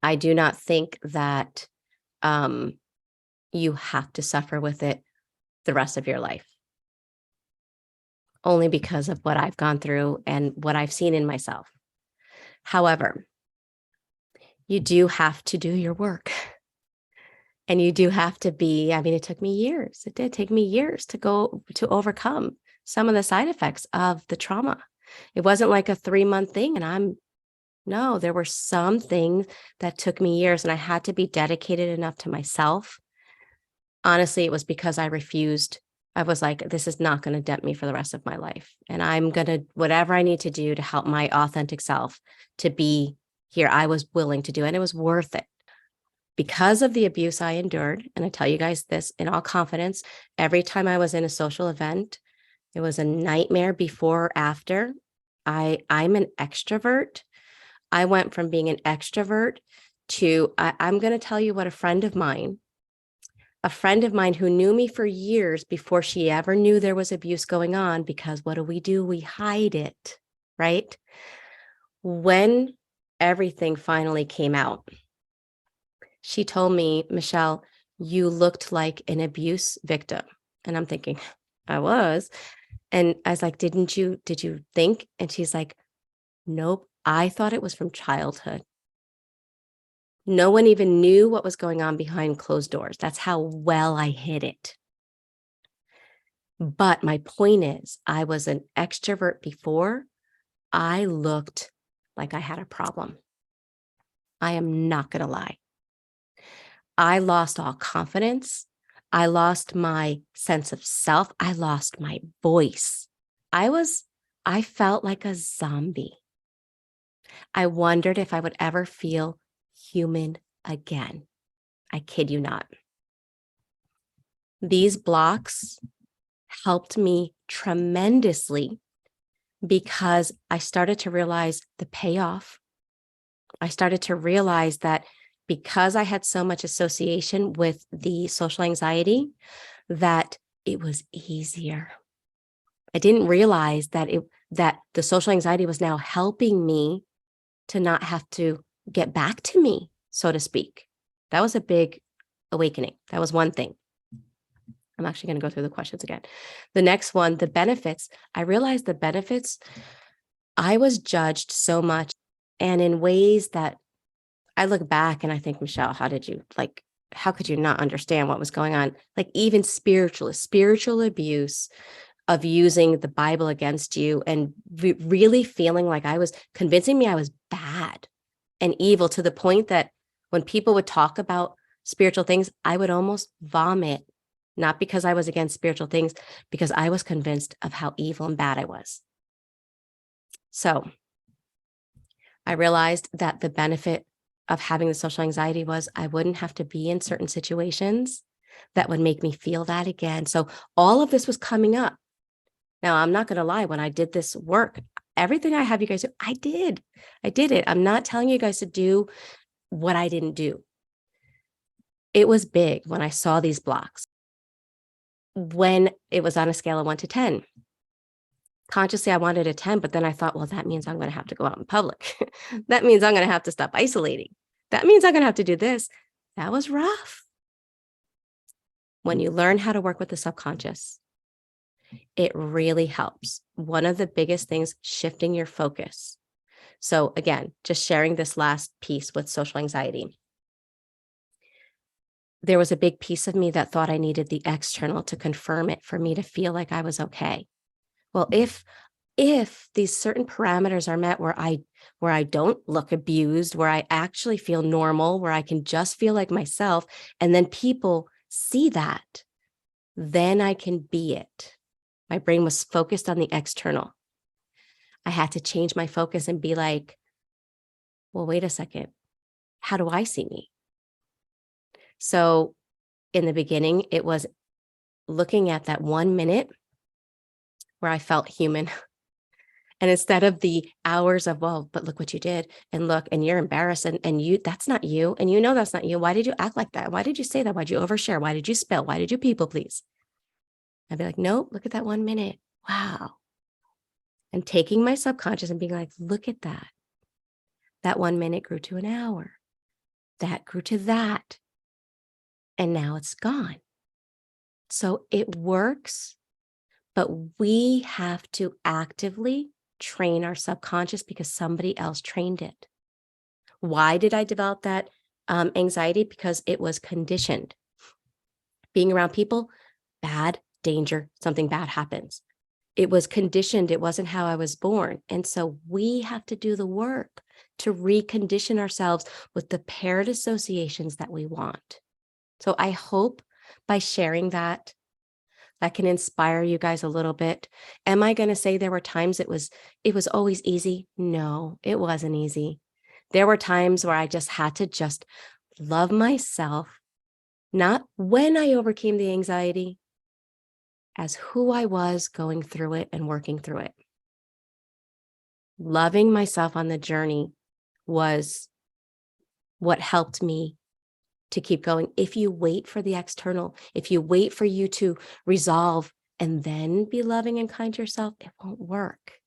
I do not think that you have to suffer with it the rest of your life, only because of what I've gone through and what I've seen in myself. However, you do have to do your work. And you do have to be, I mean, it took me years. It did take me years to overcome some of the side effects of the trauma. It wasn't like a 3-month thing. And no, there were some things that took me years, and I had to be dedicated enough to myself. Honestly, it was because I refused. I was like, this is not going to dent me for the rest of my life. And I'm going to, whatever I need to do to help my authentic self to be here, I was willing to do it. And it was worth it. Because of the abuse I endured, and I tell you guys this in all confidence, every time I was in a social event, it was a nightmare before or after. I'm an extrovert. I went from being an extrovert to, I'm going to tell you what a friend of mine who knew me for years before she ever knew there was abuse going on, because what do? We hide it, right? When everything finally came out, she told me, Michelle, you looked like an abuse victim. And I'm thinking, I was. And I was like, did you think? And she's like, nope, I thought it was from childhood. No one even knew what was going on behind closed doors. That's how well I hid it. But my point is, I was an extrovert before. I looked like I had a problem. I am not going to lie. I lost all confidence. I lost my sense of self. I lost my voice. I felt like a zombie. I wondered if I would ever feel human again. I kid you not. These blocks helped me tremendously because I started to realize the payoff. I started to realize that because I had so much association with the social anxiety, that it was easier. I didn't realize that the social anxiety was now helping me to not have to get back to me, so to speak. That was a big awakening. That was one thing. I'm actually going to go through the questions again. The next one, the benefits. I realized the benefits, I was judged so much, and in ways that I look back and I think, Michelle, how could you not understand what was going on? Like even spiritual abuse of using the Bible against you, and really feeling like convincing me I was bad and evil, to the point that when people would talk about spiritual things, I would almost vomit, not because I was against spiritual things, because I was convinced of how evil and bad I was. So I realized that the benefit of having the social anxiety was I wouldn't have to be in certain situations that would make me feel that again. So all of this was coming up. Now, I'm not going to lie, when I did this work, everything I have you guys do, I did it. I'm not telling you guys to do what I didn't do. It was big when I saw these blocks. When it was on a scale of 1 to 10, consciously I wanted a 10, but then I thought, well, that means I'm going to have to go out in public. That means I'm going to have to stop isolating. That means I'm going to have to do this. That was rough. When you learn how to work with the subconscious, it really helps. One of the biggest things, shifting your focus. So again, just sharing this last piece with social anxiety. There was a big piece of me that thought I needed the external to confirm it for me to feel like I was okay. Well, if these certain parameters are met where I don't look abused, where I actually feel normal, where I can just feel like myself, and then people see that, then I can be it. My brain was focused on the external. I had to change my focus and be like, well, wait a second. How do I see me? So in the beginning, it was looking at that 1 minute where I felt human. And instead of the hours of, well, but look what you did, and look, and you're embarrassed, and you, that's not you. And you know, that's not you. Why did you act like that? Why did you say that? Why'd you overshare? Why did you spill? Why did you people please? I'd be like, nope, look at that 1 minute. Wow. And taking my subconscious and being like, look at that. That 1 minute grew to an hour. that grew to that, and now it's gone. So it works, but we have to actively train our subconscious because somebody else trained it. Why did I develop that anxiety? Because it was conditioned. Being around people, bad, danger, something bad happens. It was conditioned. It wasn't how I was born. And so we have to do the work to recondition ourselves with the paired associations that we want. So I hope by sharing that, that can inspire you guys a little bit. Am I going to say there were times it was always easy? No, it wasn't easy. There were times where I just had to just love myself, not when I overcame the anxiety, as who I was going through it and working through it. Loving myself on the journey was what helped me to keep going. If you wait for the external, if you wait for you to resolve and then be loving and kind to yourself, it won't work.